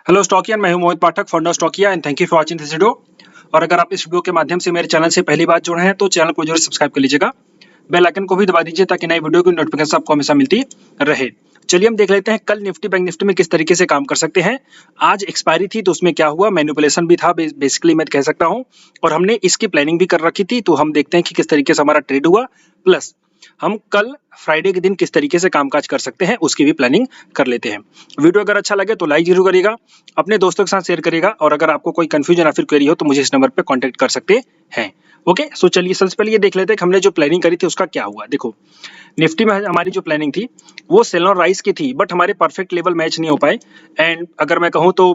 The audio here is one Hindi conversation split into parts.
हेलो स्टॉकियन, मैं हूं Mohit Pathak, founder Stockia and thank you for watching this video. और अगर आप इस वीडियो के माध्यम से मेरे चैनल से पहली बार जुड़े हैं तो चैनल को जरूर सब्सक्राइब कर लीजिएगा। बेल आइकन को भी दबा दीजिए ताकि नई वीडियो की नोटिफिकेशन आपको हमेशा मिलती रहे। चलिए हम देख लेते हैं कल निफ्टी बैंक निफ्टी में किस तरीके से काम कर सकते हैं। आज एक्सपायरी थी तो उसमें क्या हुआ, मैनिपुलेशन भी था बेसिकली मैं कह सकता हूं, और हमने इसकी प्लानिंग भी कर रखी थी। तो हम देखते हैं कि किस तरीके से हमारा ट्रेड हुआ, प्लस हम कल फ्राइडे के दिन किस तरीके से कामकाज कर सकते हैं उसकी भी प्लानिंग कर लेते हैं। वीडियो अगर अच्छा लगे तो लाइक जरूर करिएगा, अपने दोस्तों के साथ शेयर करिएगा, और अगर आपको कोई कंफ्यूजन या फिर क्वेरी हो तो मुझे इस नंबर पे कांटेक्ट कर सकते हैं। ओके, सो चलिए सबसे पहले ये देख लेते हैं कि हमने जो प्लानिंग करी थी उसका क्या हुआ। देखो, निफ्टी में हमारी जो प्लानिंग थी वो सेल और राइस की थी, बट हमारे परफेक्ट लेवल मैच नहीं हो पाए। एंड अगर मैं कहूँ तो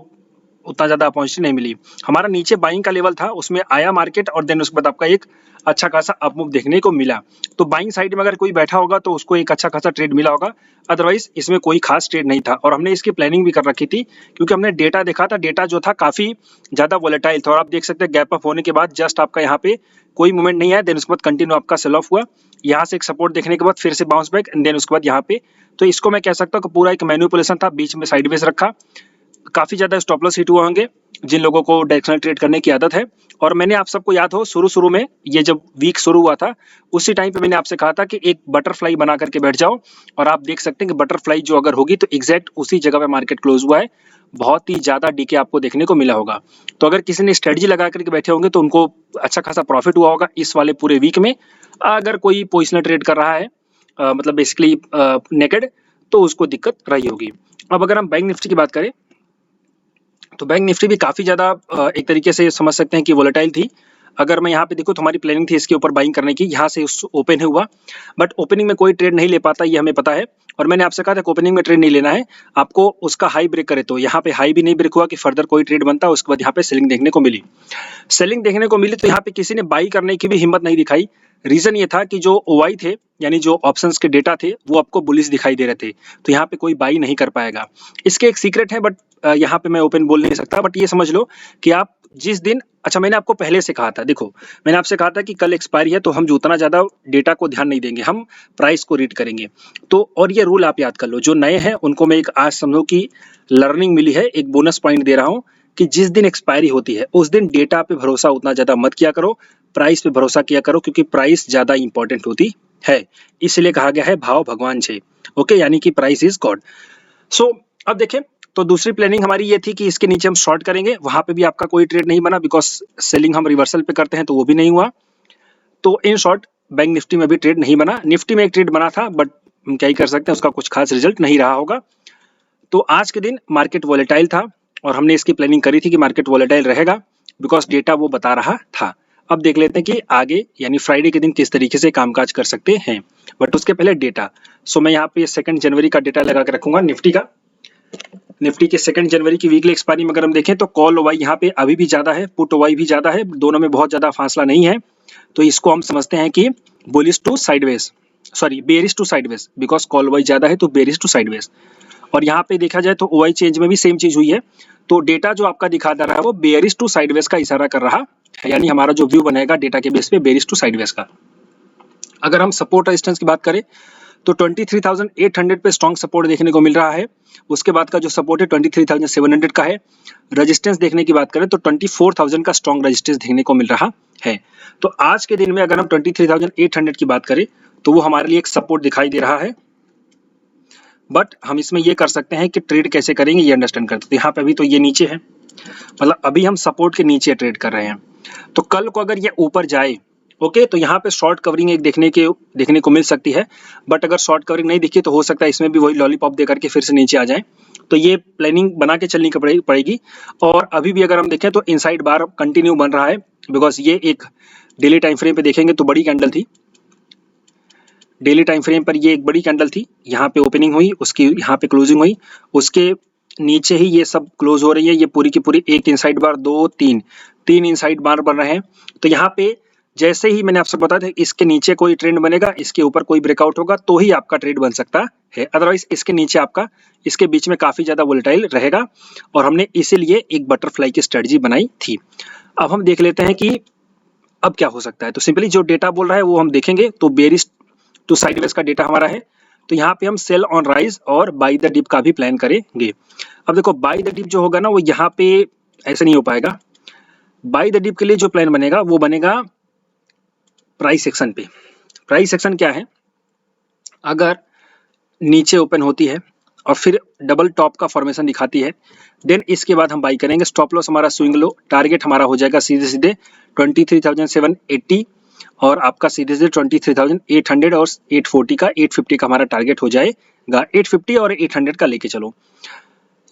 उतना ज्यादा अपॉर्चुनिटी नहीं मिली। हमारा नीचे बाइंग का लेवल था, उसमें आया मार्केट, और देन उसके बाद आपका एक अच्छा खासा अपमूव देखने को मिला। तो बाइंग साइड में अगर कोई बैठा होगा तो उसको एक अच्छा खासा ट्रेड मिला होगा, अदरवाइज इसमें कोई खास ट्रेड नहीं था। और हमने इसकी प्लानिंग भी कर रखी थी क्योंकि हमने डेटा देखा था, डेटा जो था काफी ज्यादा वोलेटाइल था। और आप देख सकते हैं गैप अप होने के बाद जस्ट आपका यहाँ पे कोई मूवमेंट नहीं आया, देन उसके बाद कंटिन्यू आपका सेल ऑफ हुआ। यहाँ से एक सपोर्ट देखने के बाद फिर से बाउंस बैक, एंड देन उसके बाद यहाँ पे, तो इसको मैं कह सकता हूँ कि पूरा एक मैनिपुलेशन था, बीच में साइडवेज रखा। काफी ज्यादा स्टॉप लॉस हिट हुए होंगे जिन लोगों को डायरेक्शनल ट्रेड करने की आदत है। और मैंने आप सबको याद हो शुरू में ये जब वीक शुरू हुआ था उसी टाइम पे मैंने आपसे कहा था कि एक बटरफ्लाई बना करके बैठ जाओ, और आप देख सकते हैं कि बटरफ्लाई जो अगर होगी तो एग्जैक्ट उसी जगह पे मार्केट क्लोज हुआ है। बहुत ही ज्यादा डीके आपको देखने को मिला होगा। तो अगर किसी ने स्ट्रेटजी लगा करके बैठे होंगे तो उनको अच्छा खासा प्रॉफिट हुआ होगा इस वाले पूरे वीक में। अगर कोई पोजिशनल ट्रेड कर रहा है मतलब बेसिकली नेकेड, तो उसको दिक्कत रही होगी। अब अगर हम बैंक निफ्टी की बात करें तो बैंक निफ्टी भी काफी ज्यादा एक तरीके से समझ सकते हैं कि वोलेटाइल थी। अगर मैं यहाँ पे देखूँ तो हमारी प्लानिंग थी इसके ऊपर बाइंग करने की, यहाँ से ओपन हुआ, बट ओपनिंग में कोई ट्रेड नहीं ले पाता, ये हमें पता है। और मैंने आपसे कहा था ओपनिंग में ट्रेड नहीं लेना है, आपको उसका हाई ब्रेक करे। तो यहाँ पे हाई भी नहीं ब्रेक हुआ कि फर्दर कोई ट्रेड बनता, उसके बाद यहाँ पे सेलिंग देखने को मिली। सेलिंग देखने को मिली तो यहाँ पे किसी ने बाई करने की भी हिम्मत नहीं दिखाई। रीजन ये था कि जो ओआई थे यानी जो ऑप्शंस के डेटा थे वो आपको बुलिश दिखाई दे रहे थे, तो यहाँ पे कोई बाई नहीं कर पाएगा। इसके एक सीक्रेट है, बट यहाँ पे मैं ओपन बोल नहीं सकता, बट ये समझ लो कि आप जिस दिन, अच्छा मैंने आपको पहले से कहा था, देखो मैंने आपसे कहा था कि कल एक्सपायरी है तो हम जो उतना ज्यादा डेटा को ध्यान नहीं देंगे, हम प्राइस को रीड करेंगे। तो और ये रूल आप याद कर लो, जो नए हैं उनको मैं एक आज समझो कि लर्निंग मिली है, एक बोनस पॉइंट दे रहा हूँ कि जिस दिन एक्सपायरी होती है उस दिन डेटा पे भरोसा उतना ज्यादा मत किया करो, प्राइस पे भरोसा किया करो, क्योंकि प्राइस ज्यादा इंपॉर्टेंट होती है। इसलिए कहा गया है भाव भगवान छे, ओके, यानी कि प्राइस इज गॉड। सो अब देखें, तो दूसरी प्लानिंग हमारी ये थी कि इसके नीचे हम शॉर्ट करेंगे, वहां पे भी आपका कोई ट्रेड नहीं बना बिकॉज सेलिंग हम रिवर्सल पे करते हैं तो वो भी नहीं हुआ। तो इन शॉर्ट बैंक निफ्टी में भी ट्रेड नहीं बना। निफ्टी में एक ट्रेड बना था, बट हम क्या ही कर सकते हैं, उसका कुछ खास रिजल्ट नहीं रहा होगा। तो आज के दिन मार्केट वॉलेटाइल था और हमने इसकी प्लानिंग करी थी कि मार्केट वॉलेटाइल रहेगा बिकॉज डेटा वो बता रहा था। अब देख लेते हैं कि आगे यानी फ्राइडे के दिन किस तरीके से कामकाज कर सकते हैं, बट उसके पहले डेटा। सो मैं यहाँ पे 2 जनवरी का डेटा लगा के रखूंगा निफ्टी का। निफ्टी के 2 जनवरी की वीकली एक्सपायरी में अगर हम देखें तो कॉल ओवाई यहाँ पे अभी भी ज्यादा है, पुट ओवाई भी ज्यादा है, दोनों में बहुत ज्यादा फासला नहीं है। तो इसको हम समझते हैं कि bullish to sideways, sorry bearish to sideways, because call OI ज्यादा है तो बेरिश टू साइडवेज। और यहाँ पे देखा जाए तो ओवाई चेंज में भी सेम चीज हुई है। तो डेटा जो आपका दिखा दे रहा है वो बेरिश टू साइडवेज का इशारा कर रहा है, यानी हमारा जो व्यू बनेगा डेटा के बेस पे बेरिश टू साइडवेज का। अगर हम सपोर्ट रेजिस्टेंस की बात करें तो 23,800 पे स्ट्रॉन्ग सपोर्ट देखने को मिल रहा है। उसके बाद का जो सपोर्ट है 23,700 का है। रेजिस्टेंस देखने की बात करें तो 24,000 का स्ट्रॉन्ग रेजिस्टेंस देखने को मिल रहा है। तो आज के दिन में अगर हम 23,800 की बात करें तो वो हमारे लिए एक सपोर्ट दिखाई दे रहा है, बट हम इसमें ये कर सकते हैं कि ट्रेड कैसे करेंगे ये अंडरस्टैंड करते हैं। तो यहाँ पे अभी तो ये नीचे है, मतलब अभी हम सपोर्ट के नीचे ट्रेड कर रहे हैं। तो कल को अगर ये ऊपर जाए, ओके, तो यहाँ पे शॉर्ट कवरिंग एक देखने को मिल सकती है, बट अगर शॉर्ट कवरिंग नहीं दिखी तो हो सकता है इसमें भी वही लॉलीपॉप दे करके फिर से नीचे आ जाए। तो ये प्लानिंग बना के चलनी पड़ेगी। और अभी भी अगर हम देखें तो इनसाइड बार कंटिन्यू बन रहा है, बिकॉज ये एक डेली टाइम फ्रेम पे देखेंगे तो बड़ी कैंडल थी। डेली टाइम फ्रेम पर ये एक बड़ी कैंडल थी, यहाँ पे ओपनिंग हुई, उसकी यहाँ पे क्लोजिंग हुई, उसके नीचे ही ये सब क्लोज हो रही है। ये पूरी की पूरी एक इनसाइड बार, दो तीन इनसाइड बार बन रहे हैं। तो यहाँ पे जैसे ही मैंने आपसे बताया था इसके नीचे कोई ट्रेंड बनेगा, इसके ऊपर कोई ब्रेकआउट होगा तो ही आपका ट्रेड बन सकता है, अदरवाइज इसके नीचे आपका, इसके बीच में काफी ज्यादा वोलेटाइल रहेगा। और हमने इसीलिए एक बटरफ्लाई की स्ट्रेटजी बनाई थी। अब हम देख लेते हैं कि अब क्या हो सकता है। तो सिंपली जो डेटा बोल रहा है वो हम देखेंगे। तो बेरिश टू साइडवेज का डेटा हमारा है तो यहाँ पे हम सेल ऑन राइज और बाई द डिप का भी प्लान करेंगे। अब देखो बाई द डिप जो होगा ना वो यहाँ पे ऐसे नहीं हो पाएगा। बाई द डिप के लिए जो प्लान बनेगा वो बनेगा प्राइस सेक्शन पे। प्राइस सेक्शन क्या है, अगर नीचे ओपन होती है और फिर डबल टॉप का फॉर्मेशन दिखाती है, देन इसके बाद हम बाई करेंगे। स्टॉप लॉस हमारा स्विंग लो, टारगेट हमारा हो जाएगा सीधे सीधे 23,780 और आपका सीधे सीधे 23,800 और 840 का 850 का हमारा टारगेट हो जाएगा। 850 और 800 का लेके चलो,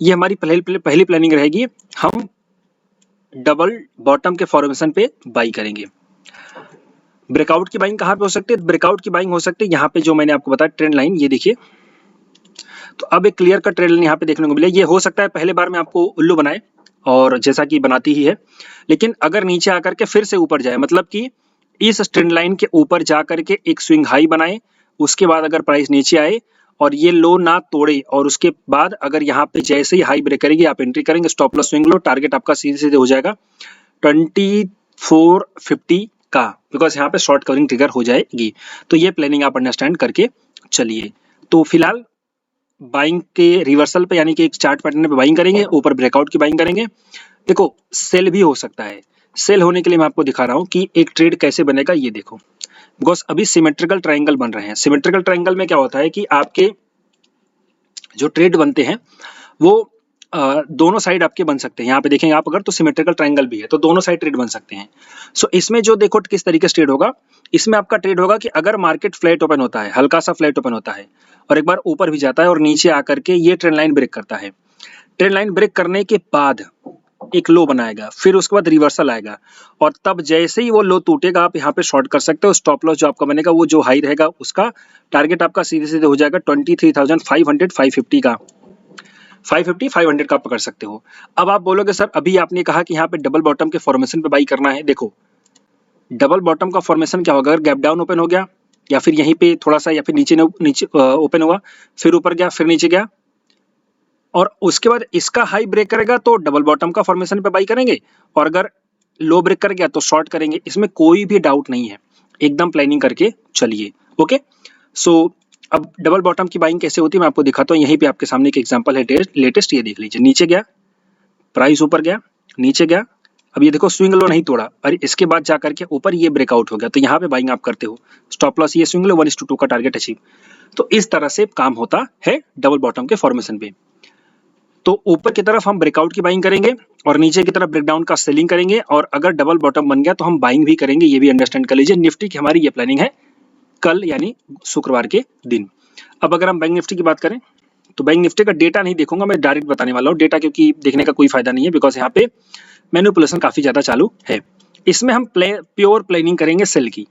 ये हमारी पहली प्लानिंग रहेगी। हम डबल बॉटम के फॉर्मेशन पे बाई करेंगे। ब्रेकआउट की बाइंग कहाँ पे हो सकती है, ब्रेकआउट की बाइंग हो सकती है यहाँ पे जो मैंने आपको बताया ट्रेंड लाइन, ये देखिए। तो अब एक क्लियर कट ट्रेंड लाइन यहाँ पे देखने को मिले। ये हो सकता है पहले बार में आपको उल्लू बनाए और जैसा कि बनाती ही है, लेकिन अगर नीचे आकर के फिर से ऊपर जाए, मतलब कि इस ट्रेंड लाइन के ऊपर जा करके एक स्विंग हाई बनाए, उसके बाद अगर प्राइस नीचे आए और ये लो ना तोड़े और उसके बाद अगर यहाँ पे जैसे ही हाई ब्रेक करेगी आप एंट्री करेंगे। Stop loss swing low, target आपका सीधे सीधे हो जाएगा 2450 का, बिकॉज यहाँ पे शॉर्ट कवरिंग ट्रिगर हो जाएगी। तो ये प्लानिंग आप अंडरस्टैंड करके चलिए। तो फिलहाल बाइंग के रिवर्सल पे यानी कि एक चार्ट पैटर्न पे बाइंग करेंगे, ऊपर ब्रेकआउट की बाइंग करेंगे। देखो सेल भी हो सकता है। सेल होने के लिए मैं आपको दिखा रहा हूँ कि एक ट्रेड कैसे बनेगा, ये देखो। बिकॉज अभी सिमेट्रिकल ट्रायंगल बन रहे हैं। सिमेट्रिकल ट्रायंगल में क्या होता है कि आपके जो ट्रेड बनते हैं वो दोनों साइड आपके बन सकते हैं। यहाँ पे देखेंगे आप अगर तो सिमेट्रिकल ट्रायंगल भी है तो दोनों साइड ट्रेड बन सकते हैं। सो इसमें जो देखो किस तरीके से ट्रेड होगा, इसमें आपका ट्रेड होगा कि अगर मार्केट फ्लैट ओपन होता है, हल्का सा फ्लैट ओपन होता है और एक बार ऊपर भी जाता है और नीचे आकर के ये ट्रेंड लाइन ब्रेक करता है, ट्रेंड लाइन ब्रेक करने के बाद एक लो बनाएगा, फिर उसके बाद रिवर्सल आएगा और तब जैसे ही वो लो टूटेगा आप यहाँ पे शॉर्ट कर सकते हो। स्टॉप लॉस जो आपका बनेगा वो जो हाई रहेगा उसका टारगेट आपका सीधे सीधे हो जाएगा 23,500 550 का। 550 500 का पकड़ सकते हो। अब आप बोलोगे सर अभी आपने कहा कि यहाँ पे डबल बॉटम के फॉर्मेशन पे बाई करना है। देखो डबल बॉटम का फॉर्मेशन क्या होगा, अगर गैप डाउन ओपन हो गया या फिर यहीं पे थोड़ा सा या फिर नीचे ओपन हुआ, फिर ऊपर गया, फिर नीचे गया और उसके बाद इसका हाई ब्रेक करेगा तो डबल बॉटम का फॉर्मेशन पे बाई करेंगे और अगर लो ब्रेक कर गया तो शॉर्ट करेंगे। इसमें कोई भी डाउट नहीं है, एकदम प्लानिंग करके चलिए। ओके सो अब डबल बॉटम की बाइंग कैसे होती है मैं आपको दिखाता हूँ। यहीं पे आपके सामने एक एग्जांपल है लेटेस्ट, ये देख लीजिए। नीचे गया, प्राइस ऊपर गया, नीचे गया, अब ये देखो स्विंग लो नहीं तोड़ा और इसके बाद जाकर के ऊपर ये ब्रेकआउट हो गया, तो यहाँ पे बाइंग आप करते हो। स्टॉप लॉस ये स्विंग लो 1:2 का टारगेट अचीव। तो इस तरह से काम होता है डबल बॉटम के फॉर्मेशन पे। तो ऊपर की तरफ हम ब्रेकआउट की बाइंग करेंगे और नीचे की तरफ ब्रेकडाउन का सेलिंग करेंगे और अगर डबल बॉटम बन गया तो हम बाइंग भी करेंगे, ये भी अंडरस्टैंड कर लीजिए। निफ्टी की हमारी ये प्लानिंग है कल यानी शुक्रवार के दिन। अब अगर हम बैंक निफ्टी की बात करें तो बैंक निफ्टी का डेटा नहीं देखूंगा, मैं डायरेक्ट बताने वाला हूँ डेटा, क्योंकि देखने का कोई फायदा नहीं है बिकॉज यहाँ पे मैनिपुलेशन काफी ज्यादा चालू है। इसमें हम प्योर प्लानिंग करेंगे सेल की,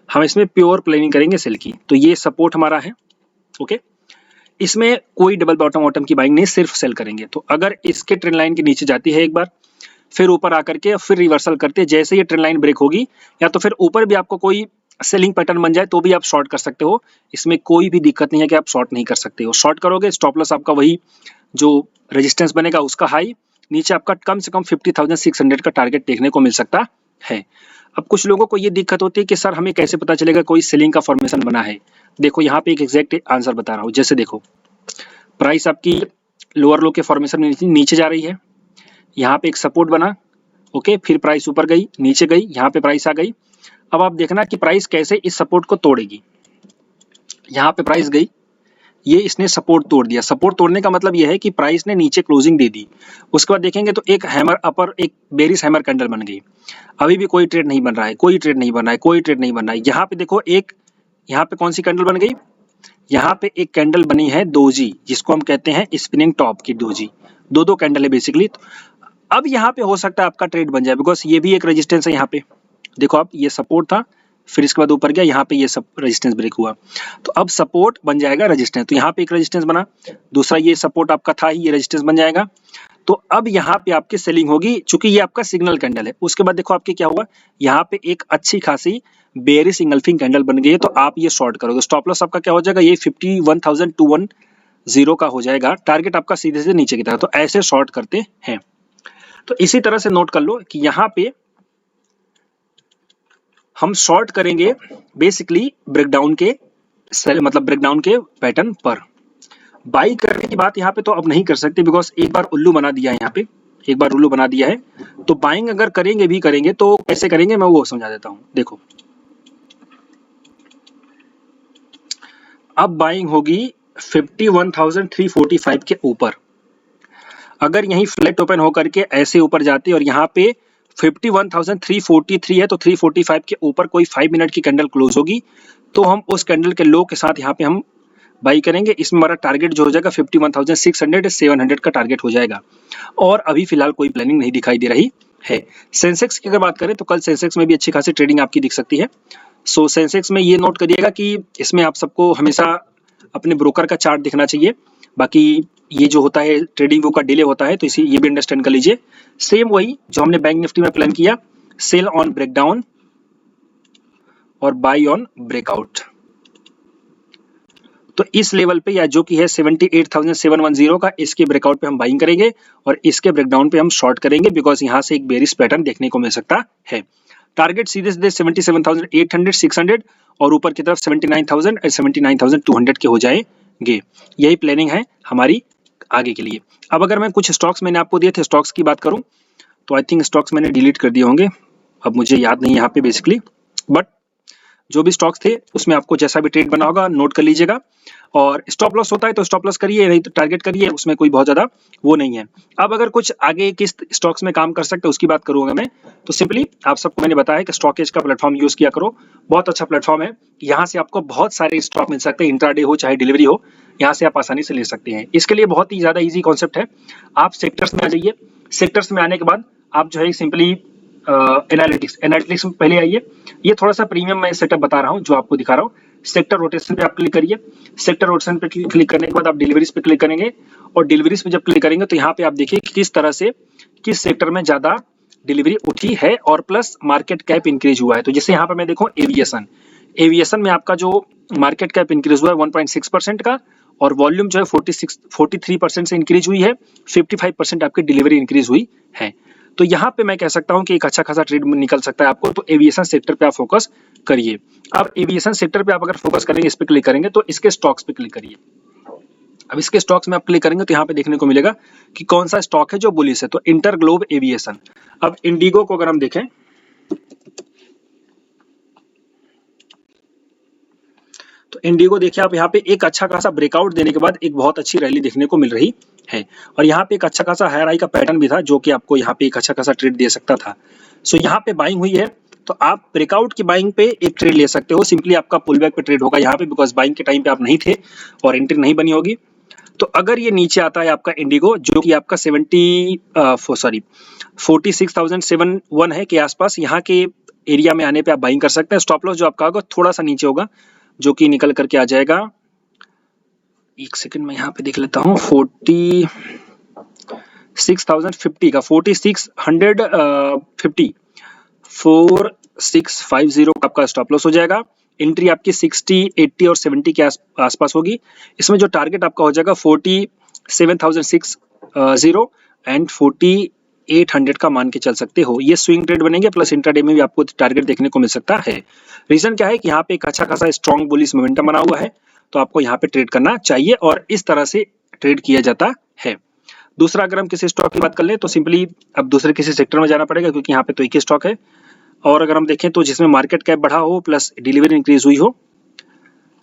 हम इसमें प्योर प्लानिंग करेंगे सेल की। तो ये सपोर्ट हमारा है। ओके इसमें कोई डबल बॉटम वॉटम की बाइंग नहीं, सिर्फ सेल करेंगे। तो अगर इसके ट्रेंड लाइन के नीचे जाती है एक बार, फिर ऊपर आकर के फिर रिवर्सल करते, जैसे ये ट्रेंड लाइन ब्रेक होगी या तो फिर ऊपर भी आपको कोई सेलिंग पैटर्न बन जाए तो भी आप शॉर्ट कर सकते हो। इसमें कोई भी दिक्कत नहीं है कि आप शॉर्ट नहीं कर सकते हो। शॉर्ट करोगे स्टॉप लॉस आपका वही जो रेजिस्टेंस बनेगा उसका हाई, नीचे आपका कम से कम 50,600 का टारगेट देखने को मिल सकता है। अब कुछ लोगों को ये दिक्कत होती है कि सर हमें कैसे पता चलेगा कोई सेलिंग का फॉर्मेशन बना है। देखो यहाँ पे एक एग्जैक्ट आंसर बता रहा हूँ। जैसे देखो प्राइस आपकी लोअर लो के फॉर्मेशन में नीचे जा रही है, यहाँ पे एक सपोर्ट बना, ओके, फिर प्राइस ऊपर गई, नीचे गई, यहाँ पे प्राइस आ गई। अब आप देखना कि प्राइस कैसे इस सपोर्ट को तोड़ेगी। यहाँ पे प्राइस गई, ये इसने सपोर्ट तोड़ दिया। सपोर्ट तोड़ने का मतलब ये है कि प्राइस ने नीचे क्लोजिंग दे दी। उसके बाद देखेंगे तो एक हैमर अपर, एक बेरिश हैमर कैंडल बन गई। अभी भी कोई ट्रेड नहीं बन रहा है, कोई ट्रेड नहीं बन रहा है, कोई ट्रेड नहीं बन रहा है। यहाँ पे देखो एक, यहाँ पे कौन सी कैंडल बन गई, यहाँ पे एक कैंडल बनी है डोजी, जिसको हम कहते हैं स्पिनिंग टॉप की डोजी। दो कैंडल है बेसिकली। अब यहाँ पे हो सकता है आपका ट्रेड बन जाए बिकॉज ये भी एक रेजिस्टेंस है। यहाँ पे देखो आप, ये सपोर्ट था, फिर इसके बाद ऊपर गया, यहाँ पे ये सब रेजिस्टेंस ब्रेक हुआ, तो अब सपोर्ट बन जाएगा रेजिस्टेंस। तो यहाँ पे एक रेजिस्टेंस बना, दूसरा ये सपोर्ट आपका था ही, ये रेजिस्टेंस बन जाएगा। तो अब यहाँ पे आपकी सेलिंग होगी, चूंकि ये आपका सिग्नल कैंडल है। उसके बाद देखो आपके क्या हुआ, यहाँ पे एक अच्छी खासी बेरिश इंगल्फिंग कैंडल बन गई है, तो आप ये शॉर्ट करोगे। स्टॉप लॉस आपका क्या हो जाएगा, ये 51,210 का हो जाएगा, टारगेट आपका सीधे से नीचे की तरफ। तो ऐसे शॉर्ट करते हैं। तो इसी तरह से नोट कर लो कि यहाँ पे हम शॉर्ट करेंगे बेसिकली ब्रेकडाउन के मतलब ब्रेकडाउन के पैटर्न पर। बाई करने की बात यहाँ पे तो अब नहीं कर सकते, बिकॉज एक बार उल्लू बना दिया है, यहाँ पे एक बार उल्लू बना दिया है। तो बाइंग अगर करेंगे तो कैसे करेंगे मैं वो समझा देता हूँ। देखो अब बाइंग होगी 51,345 के ऊपर। अगर यहीं फ्लैट ओपन होकर के ऐसे ऊपर जाते और यहाँ पे 51,343 है तो 345 के ऊपर कोई 5 मिनट की कैंडल क्लोज होगी, तो हम उस कैंडल के लो के साथ यहाँ पे हम बाई करेंगे। इसमें हमारा टारगेट जो हो जाएगा 51,600 700 का टारगेट हो जाएगा। और अभी फिलहाल कोई प्लानिंग नहीं दिखाई दे रही है। सेंसेक्स की अगर बात करें तो कल सेंसेक्स में भी अच्छी खासी ट्रेडिंग आपकी दिख सकती है। सो सेंसेक्स में ये नोट करिएगा कि इसमें आप सबको हमेशा अपने ब्रोकर का चार्ट दिखना चाहिए। बाकी ये जो होता है ट्रेडिंग व्यू का डिले होता है, तो इसी ये भी अंडरस्टैंड कर लीजिए। सेम वही जो हमने बैंक निफ्टी में प्लान किया, सेल ऑन ब्रेकडाउन और बाई ऑन ब्रेकआउट। तो इस लेवल पे या जो कि है 78,710 का, इसके ब्रेकआउट पे हम बाइंग करेंगे और इसके ब्रेकडाउन पे हम शॉर्ट करेंगे, बिकॉज यहाँ से एक बेरिश पैटर्न देखने को मिल सकता है। टारगेट सीधे सीधे 77,800 600 और ऊपर की तरफ 79,000 और 79,200 के हो जाएंगे। यही प्लानिंग है हमारी आगे के लिए। अब अगर मैं कुछ स्टॉक्स मैंने आपको दिए थे, स्टॉक्स की बात करूं तो आई थिंक स्टॉक्स मैंने डिलीट कर दिए होंगे, अब मुझे याद नहीं यहाँ पे बेसिकली, बट जो भी स्टॉक्स थे उसमें आपको जैसा भी ट्रेड बना होगा नोट कर लीजिएगा। और स्टॉप लॉस होता है तो स्टॉप लॉस करिए, नहीं तो टारगेट करिए, उसमें कोई बहुत ज्यादा वो नहीं है। अब अगर कुछ आगे किस स्टॉक्स में काम कर सकते हैं उसकी बात करूंगा मैं, तो सिंपली आप सबको मैंने बताया कि स्टॉकेज का प्लेटफॉर्म यूज किया करो। बहुत अच्छा प्लेटफॉर्म है, यहाँ से आपको बहुत सारे स्टॉक मिल सकते हैं, इंट्राडे हो चाहे डिलीवरी हो, यहाँ से आप आसानी से ले सकते हैं। इसके लिए बहुत ही ज्यादा ईजी कॉन्सेप्ट है। आप सेक्टर्स में आ जाइए, सेक्टर्स में आने के बाद आप जो है सिंपली एनालिटिक्स में पहले आइए। ये थोड़ा सा प्रीमियम मैं सेटअप बता रहा हूँ जो आपको दिखा रहा हूँ। सेक्टर रोटेशन पे आप क्लिक करिए, सेक्टर रोटेशन पे क्लिक करने के बाद आप डिलीवरीज पे क्लिक करेंगे और डिलीवरीज पे जब क्लिक करेंगे तो यहाँ पे आप देखिए कि किस तरह से किस सेक्टर में ज्यादा डिलीवरी उठी है और प्लस मार्केट कैप इंक्रीज हुआ है। तो जैसे यहाँ पे मैं देखूँ एविएशन, एविएशन में आपका जो मार्केट कैप इंक्रीज हुआ है 1.6% का और वॉल्यूम जो है 43% से इंक्रीज हुई है, 55% आपकी डिलीवरी इंक्रीज हुई है। तो यहाँ पे मैं कह सकता हूँ कि एक अच्छा खासा ट्रेड निकल सकता है आपको। तो एविएशन सेक्टर पे आप फोकस करिए। अब एविएशन सेक्टर पे आप अगर फोकस करेंगे, इस पे क्लिक करेंगे तो इसके स्टॉक्स पे क्लिक करिए। अब इसके स्टॉक्स में आप क्लिक करेंगे तो यहाँ पे देखने को मिलेगा कि कौन सा स्टॉक है जो बुलिश है। तो इंटर ग्लोब एविएशन। अब इंडिगो को अगर हम देखें तो इंडिगो देखिए आप यहाँ पे एक अच्छा खासा ब्रेकआउट देने के बाद एक बहुत अच्छी रैली देखने को मिल रही है और यहाँ पे एक अच्छा खासा हायर हाई का पैटर्न भी था जो कि आपको यहाँ पे एक अच्छा खासा ट्रेड दे सकता था। सो यहाँ पे बाइंग हुई है तो आप ब्रेकआउट की बाइंग पे एक ट्रेड ले सकते हो। सिंपली आपका पुल बैक पे ट्रेड होगा यहाँ पे, बिकॉज बाइंग के टाइम पे आप नहीं थे और एंट्री नहीं बनी होगी। तो अगर ये नीचे आता है आपका इंडिगो जो कि आपका 46,701 है के आसपास, यहाँ के एरिया में आने पे आप बाइंग कर सकते हैं। स्टॉप लॉस जो आपका होगा थोड़ा सा नीचे होगा जो कि निकल करके आ जाएगा, एक सेकंड में यहाँ पे देख लेता हूँ, 46,050 का 4650 आपका स्टॉप लॉस हो जाएगा। एंट्री आपकी 60, 80 और 70 के आसपास होगी। इसमें जो टारगेट आपका हो जाएगा 47,600 एंड 4800 का मान के चल सकते हो। ये स्विंग ट्रेड बनेंगे, प्लस इंट्राडे में भी आपको टारगेट देखने को मिल सकता है। रीजन क्या है कि यहाँ पे एक अच्छा खासा स्ट्रॉन्ग बुलिश मोमेंटम बना हुआ है, तो आपको यहाँ पे ट्रेड करना चाहिए और इस तरह से ट्रेड किया जाता है। दूसरा अगर हम किसी स्टॉक की बात कर लें तो सिंपली अब दूसरे किसी सेक्टर में जाना पड़ेगा, क्योंकि यहाँ पे तो एक ही स्टॉक है। और अगर हम देखें तो जिसमें मार्केट कैप बढ़ा हो प्लस डिलीवरी इंक्रीज हुई हो,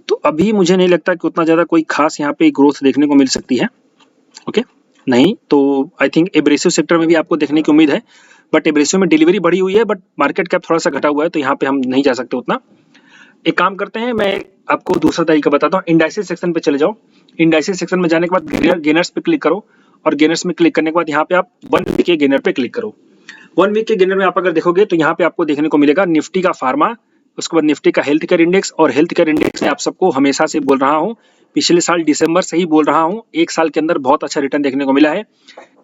तो अभी मुझे नहीं लगता कि उतना ज्यादा कोई खास यहाँ पे ग्रोथ देखने को मिल सकती है। ओके, नहीं तो आई थिंक एब्रेसिव सेक्टर में भी आपको देखने की उम्मीद है, बट एब्रेसिव में डिलीवरी बढ़ी हुई है बट मार्केट कैप थोड़ा सा घटा हुआ है, तो यहाँ पे हम नहीं जा सकते उतना। एक काम करते हैं, मैं आपको दूसरा तरीका बताता हूँ। इंडाइसेस सेक्शन पे चले जाओ। इंडाइसेस सेक्शन में जाने के बाद गेनर्स पे क्लिक करो और गेनर्स में क्लिक करने के बाद यहाँ पे आप 1 वीक के गेनर पे क्लिक करो। 1 वीक के गेनर में आप अगर देखोगे तो यहाँ पे आपको देखने को मिलेगा निफ्टी का फार्मा, उसके बाद निफ्टी का हेल्थ केयर इंडेक्स। और हेल्थ केयर इंडेक्स में आप सबको हमेशा से बोल रहा हूँ, पिछले साल दिसंबर से ही बोल रहा हूँ, एक साल के अंदर बहुत अच्छा रिटर्न देखने को मिला है।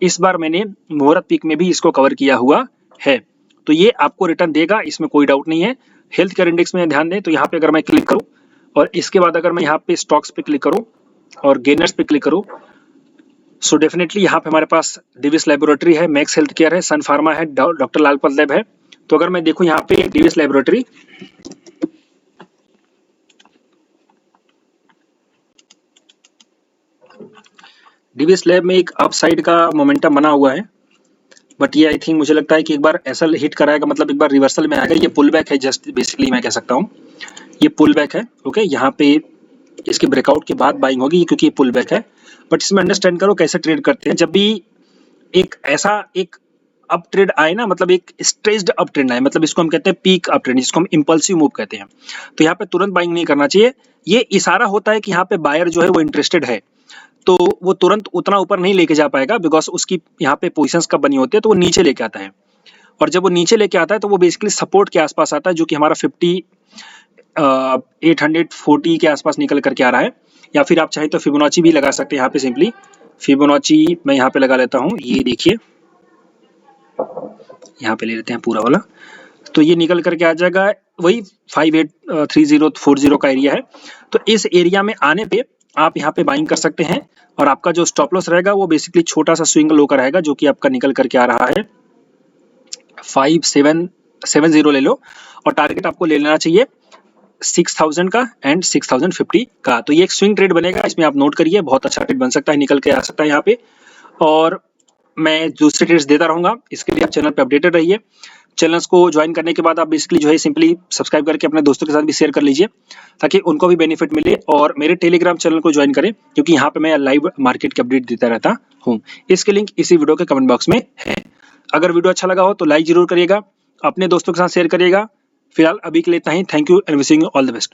इस बार मैंने मुहूर्त पीक में भी इसको कवर किया हुआ है, तो ये आपको रिटर्न देगा, इसमें कोई डाउट नहीं है। हेल्थ केयर इंडेक्स में ध्यान दें तो यहाँ पे अगर मैं क्लिक करूँ और इसके बाद अगर मैं यहाँ पे स्टॉक्स पे क्लिक करूँ और गेनर्स पे क्लिक करूँ, सो डेफिनेटली यहाँ पे हमारे पास डिविस लेबोरेटरी है, मैक्स हेल्थ केयर है, सन फार्मा है, डॉक्टर लालपत लैब है। तो अगर मैं देखूँ यहाँ पे डिविस लेबोरेटरी, डीबी स्लैब में एक अप साइड का मोमेंटम बना हुआ है, बट ये आई थिंक मुझे लगता है कि एक बार ऐसा हिट कराएगा, मतलब एक बार रिवर्सल में आएगा। ये पुल बैक है, जस्ट बेसिकली मैं कह सकता हूँ ये पुल बैक है। ओके, यहाँ पे इसके ब्रेकआउट के बाद बाइंग होगी क्योंकि ये पुल बैक है। बट इसमें अंडरस्टैंड करो कैसे ट्रेड करते हैं। जब भी एक ऐसा एक अप ट्रेड आए ना, मतलब एक स्ट्रेच्ड अप ट्रेंड आए, मतलब इसको हम कहते हैं पीक अप ट्रेंड, जिसको हम इंपल्सिव मूव कहते हैं, तो यहाँ पे तुरंत बाइंग नहीं करना चाहिए। ये इशारा होता है कि यहाँ पे बायर जो है वो इंटरेस्टेड है, तो वो तुरंत उतना ऊपर नहीं लेके जा पाएगा, बिकॉज उसकी यहाँ पे पोजिशंस कब बनी होती है, तो वो नीचे लेके आता है। और जब वो नीचे लेके आता है तो वो बेसिकली सपोर्ट के आसपास आता है, जो कि हमारा 840 के आसपास निकल करके आ रहा है। या फिर आप चाहे तो फिबोनाची भी लगा सकते हैं यहाँ पे। सिंपली फिबोनाची मैं यहाँ पे लगा लेता हूँ। ये देखिए, यहाँ पे ले लेते हैं पूरा वाला, तो ये निकल करके आ जाएगा वही 583040 का एरिया है। तो इस एरिया में आने पे आप यहाँ पे बाइंग कर सकते हैं, और आपका जो स्टॉप लॉस रहेगा वो बेसिकली छोटा सा स्विंग लो का रहेगा, जो कि आपका निकल करके आ रहा है 5770 ले लो, और टारगेट आपको ले लेना चाहिए 6000 का एंड 6050 का। तो ये एक स्विंग ट्रेड बनेगा, इसमें आप नोट करिए, बहुत अच्छा ट्रेड बन सकता है, निकल के आ सकता है यहाँ पे। और मैं दूसरे ट्रेड्स देता रहूंगा, इसके लिए आप चैनल पे अपडेटेड रहिए। चैनल्स को ज्वाइन करने के बाद आप बेसिकली जो है सिंपली सब्सक्राइब करके अपने दोस्तों के साथ भी शेयर कर लीजिए, ताकि उनको भी बेनिफिट मिले। और मेरे टेलीग्राम चैनल को ज्वाइन करें, क्योंकि यहाँ पे मैं लाइव मार्केट की अपडेट देता रहता हूँ। इसके लिंक इसी वीडियो के कमेंट बॉक्स में है। अगर वीडियो अच्छा लगा हो तो लाइक जरूर करिएगा, अपने दोस्तों के साथ शेयर करिएगा। फिलहाल अभी के लिए इतना ही। Thank you and wishing you all the best.